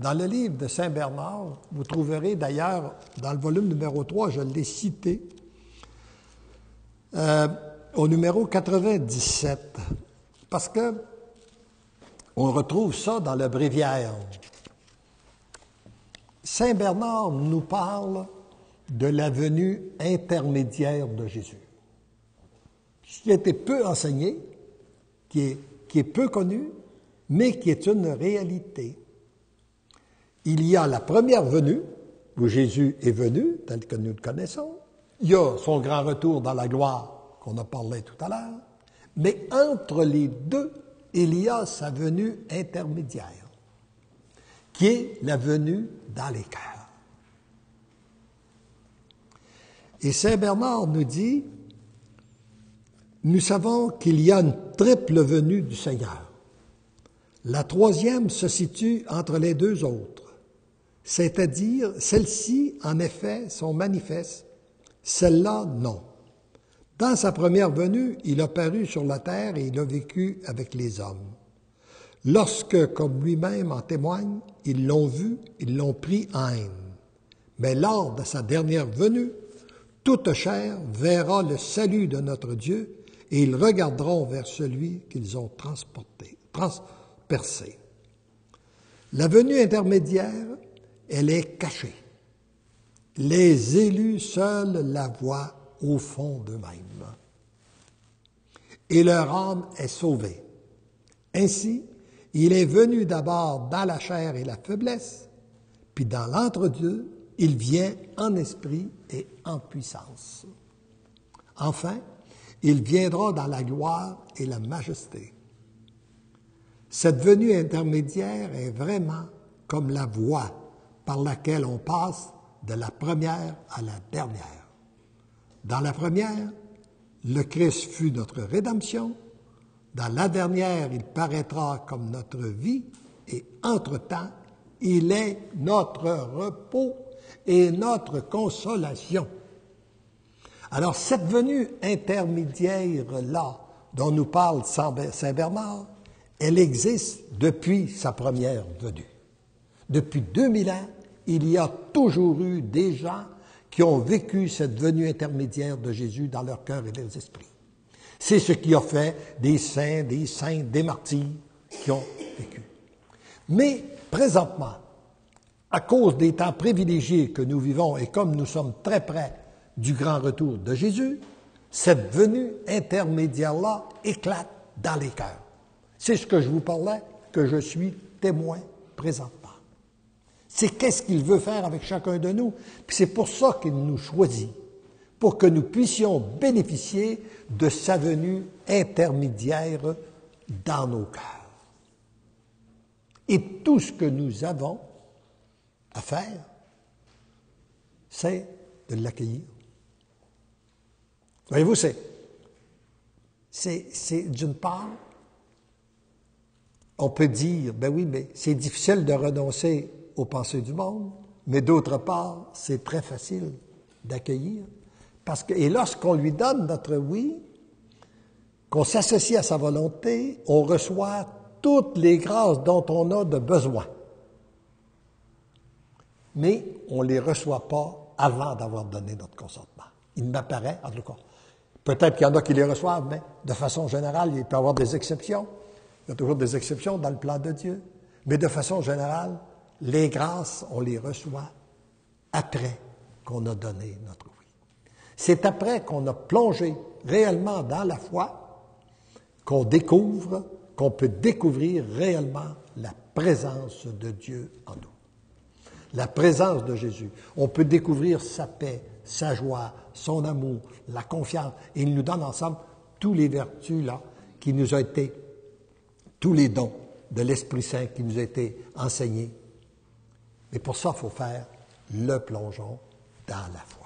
Dans le livre de Saint Bernard, vous trouverez d'ailleurs, dans le volume numéro 3, je l'ai cité, au numéro 97, parce que on retrouve ça dans le bréviaire. Saint Bernard nous parle de la venue intermédiaire de Jésus, qui a été peu enseigné, qui est peu connu, mais qui est une réalité. Il y a la première venue, où Jésus est venu, tel que nous le connaissons. Il y a son grand retour dans la gloire, qu'on a parlé tout à l'heure. Mais entre les deux, il y a sa venue intermédiaire, qui est la venue dans les cœurs. Et Saint Bernard nous dit, nous savons qu'il y a une triple venue du Seigneur. La troisième se situe entre les deux autres, c'est-à-dire celles-ci, en effet, sont manifestes, celles-là, non. Dans sa première venue, il a paru sur la terre et il a vécu avec les hommes. Lorsque, comme lui-même en témoigne, ils l'ont vu, ils l'ont pris en haine. Mais lors de sa dernière venue, toute chair verra le salut de notre Dieu et ils regarderont vers celui qu'ils ont transpercé. La venue intermédiaire, elle est cachée. Les élus seuls la voient au fond d'eux-mêmes. Et leur âme est sauvée. Ainsi, il est venu d'abord dans la chair et la faiblesse, puis dans l'entre-deux, il vient en esprit et en puissance. Enfin, il viendra dans la gloire et la majesté. Cette venue intermédiaire est vraiment comme la voie par laquelle on passe de la première à la dernière. Dans la première, le Christ fut notre rédemption. Dans la dernière, il paraîtra comme notre vie. Et entre-temps, il est notre repos et notre consolation. Alors, cette venue intermédiaire-là, dont nous parle Saint Bernard, elle existe depuis sa première venue. Depuis 2000 ans, il y a toujours eu des gens qui ont vécu cette venue intermédiaire de Jésus dans leur cœur et leurs esprits. C'est ce qui a fait des saints, des saintes, des martyrs qui ont vécu. Mais présentement, à cause des temps privilégiés que nous vivons et comme nous sommes très près du grand retour de Jésus, cette venue intermédiaire-là éclate dans les cœurs. C'est ce que je vous parlais, que je suis témoin présentement. C'est qu'est-ce qu'il veut faire avec chacun de nous. Puis c'est pour ça qu'il nous choisit, pour que nous puissions bénéficier de sa venue intermédiaire dans nos cœurs. Et tout ce que nous avons à faire, c'est de l'accueillir. Voyez-vous, c'est d'une part, on peut dire, ben oui, mais c'est difficile de renoncer aux pensées du monde, mais d'autre part, c'est très facile d'accueillir. Et lorsqu'on lui donne notre oui, qu'on s'associe à sa volonté, on reçoit toutes les grâces dont on a de besoin. Mais on ne les reçoit pas avant d'avoir donné notre consentement. Il m'apparaît, en tout cas, peut-être qu'il y en a qui les reçoivent, mais de façon générale, il peut y avoir des exceptions. Il y a toujours des exceptions dans le plan de Dieu. Mais de façon générale, les grâces, on les reçoit après qu'on a donné notre oui. C'est après qu'on a plongé réellement dans la foi qu'on découvre, qu'on peut découvrir réellement la présence de Dieu en nous. La présence de Jésus. On peut découvrir sa paix, sa joie, son amour, la confiance. Et il nous donne ensemble tous les vertus là qui nous ont été, tous les dons de l'Esprit Saint qui nous ont été enseignés. Mais pour ça, il faut faire le plongeon dans la foi.